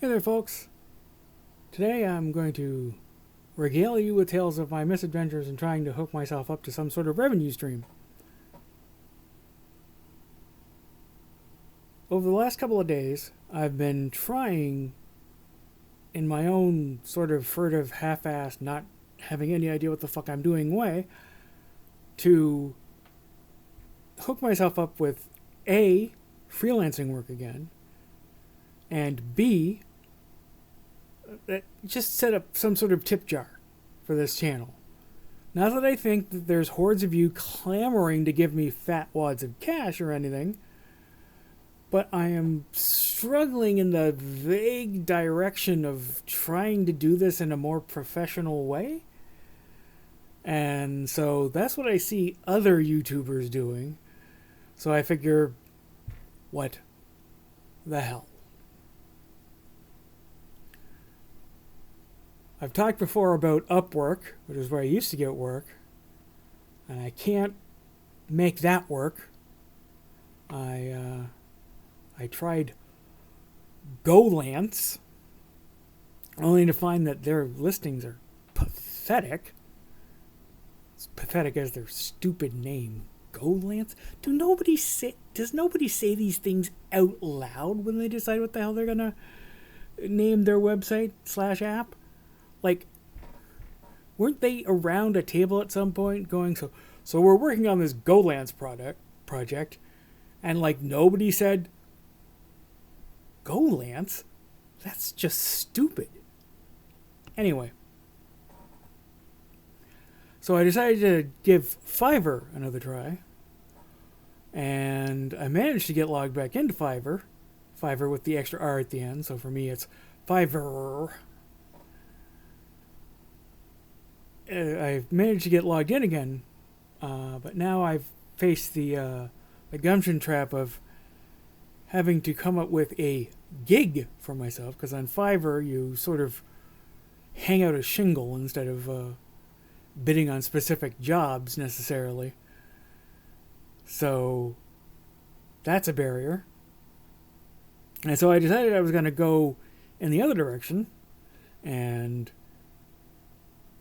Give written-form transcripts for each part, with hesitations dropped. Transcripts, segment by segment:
Hey there, folks. Today I'm going to regale you with tales of my misadventures in trying to hook myself up to some sort of revenue stream. Over the last couple of days, I've been trying, in my own sort of furtive, half-assed, not having any idea what the fuck I'm doing way, to hook myself up with A, freelancing work again, and B, just set up some sort of tip jar for this channel. Not that I think that there's hordes of you clamoring to give me fat wads of cash or anything, but I am struggling in the vague direction of trying to do this in a more professional way. And so that's what I see other YouTubers doing. So I figure, what the hell? I've talked before about Upwork, which is where I used to get work, and I can't make that work. I tried Golance, only to find that their listings are pathetic. It's pathetic as their stupid name, Golance. Does nobody say these things out loud when they decide what the hell they're gonna name their website / app? Like, weren't they around a table at some point going, so we're working on this Golance project, and like nobody said, Golance? That's just stupid. Anyway, so I decided to give Fiverr another try, and I managed to get logged back into Fiverr with the extra R at the end, so for me it's Fiverr. I've managed to get logged in again, but now I've faced the gumption trap of having to come up with a gig for myself, because on Fiverr you sort of hang out a shingle instead of bidding on specific jobs necessarily. So that's a barrier. And so I decided I was going to go in the other direction and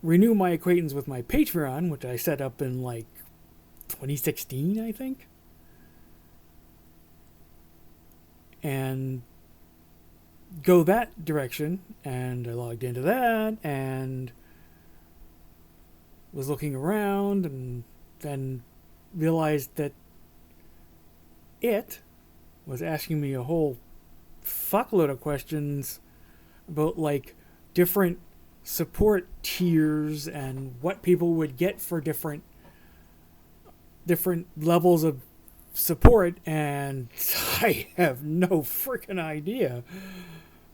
renew my acquaintance with my Patreon, which I set up in like 2016, I think. And go that direction. And I logged into that and was looking around and then realized that it was asking me a whole fuckload of questions about like different support tiers and what people would get for different levels of support, and I have no freaking idea.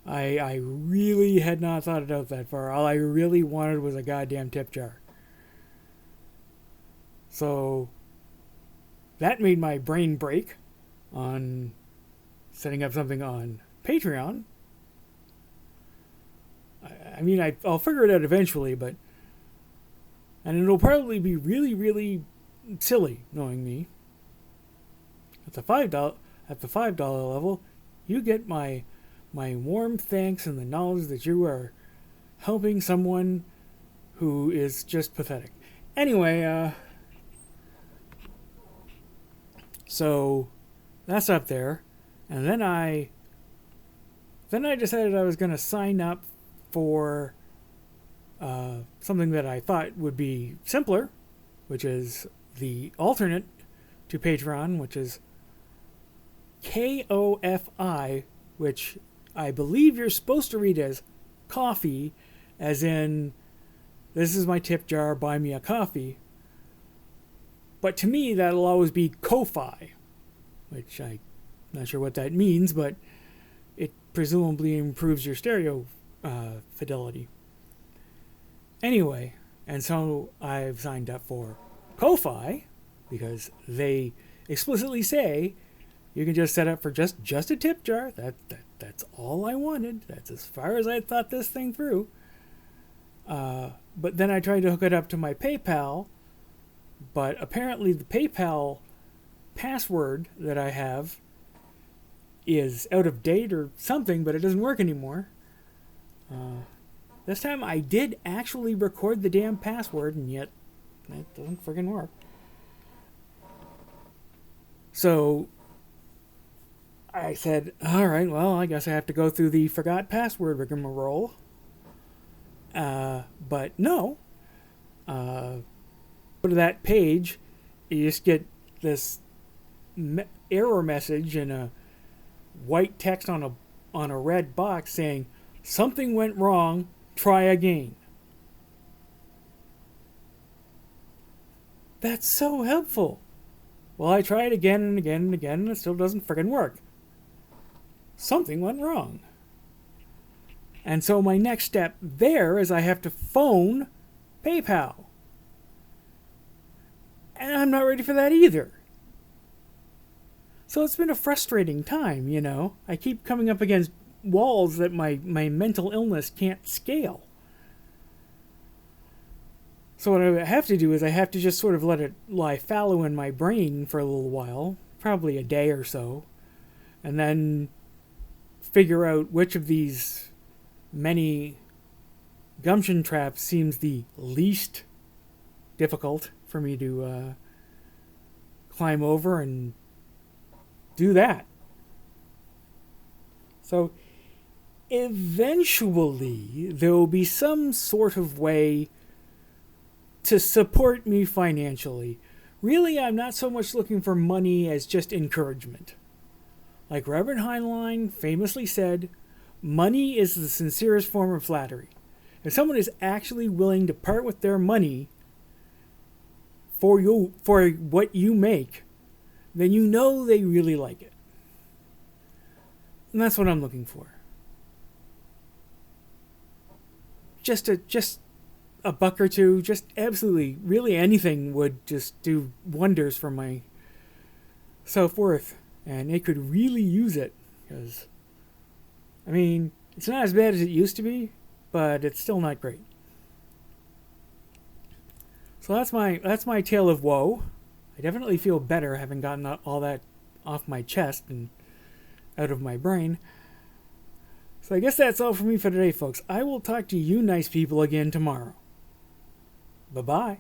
I really had not thought it out that far. All I really wanted was a goddamn tip jar. So that made my brain break on setting up something on Patreon. I mean, I'll figure it out eventually, and it'll probably be really, really silly, knowing me. At the $5 level, you get my warm thanks and the knowledge that you are helping someone who is just pathetic. Anyway, so that's up there, and then I decided I was going to sign up for something that I thought would be simpler, which is the alternate to Patreon, which is KOFI, which I believe you're supposed to read as coffee, as in, this is my tip jar, buy me a coffee. But to me, that'll always be Ko-Fi, which I'm not sure what that means, but it presumably improves your stereo fidelity. Anyway, and so I've signed up for Ko-Fi because they explicitly say you can just set up for just a tip jar. That's all I wanted. That's as far as I thought this thing through. But then I tried to hook it up to my PayPal, but apparently the PayPal password that I have is out of date or something, but it doesn't work anymore. This time I did actually record the damn password, and yet it doesn't friggin' work. So I said, alright, well, I guess I have to go through the forgot password rigmarole. But no. Go to that page, you just get this error message in a white text on a red box saying, something went wrong, try again. That's so helpful. Well, I tried again and again and again, and it still doesn't friggin' work. Something went wrong. And so my next step there is I have to phone PayPal. And I'm not ready for that either. So it's been a frustrating time, you know. I keep coming up against walls that my mental illness can't scale. So what I have to do is I have to just sort of let it lie fallow in my brain for a little while, probably a day or so, and then figure out which of these many gumption traps seems the least difficult for me to climb over and do that. So eventually there will be some sort of way to support me financially. Really, I'm not so much looking for money as just encouragement. Like Reverend Heinlein famously said, money is the sincerest form of flattery. If someone is actually willing to part with their money for what you make, then you know they really like it. And that's what I'm looking for. Just a buck or two, just absolutely, really anything would just do wonders for my self-worth. And it could really use it. Because, I mean, it's not as bad as it used to be, but it's still not great. So that's my tale of woe. I definitely feel better having gotten all that off my chest and out of my brain. So I guess that's all for me for today, folks. I will talk to you nice people again tomorrow. Bye-bye.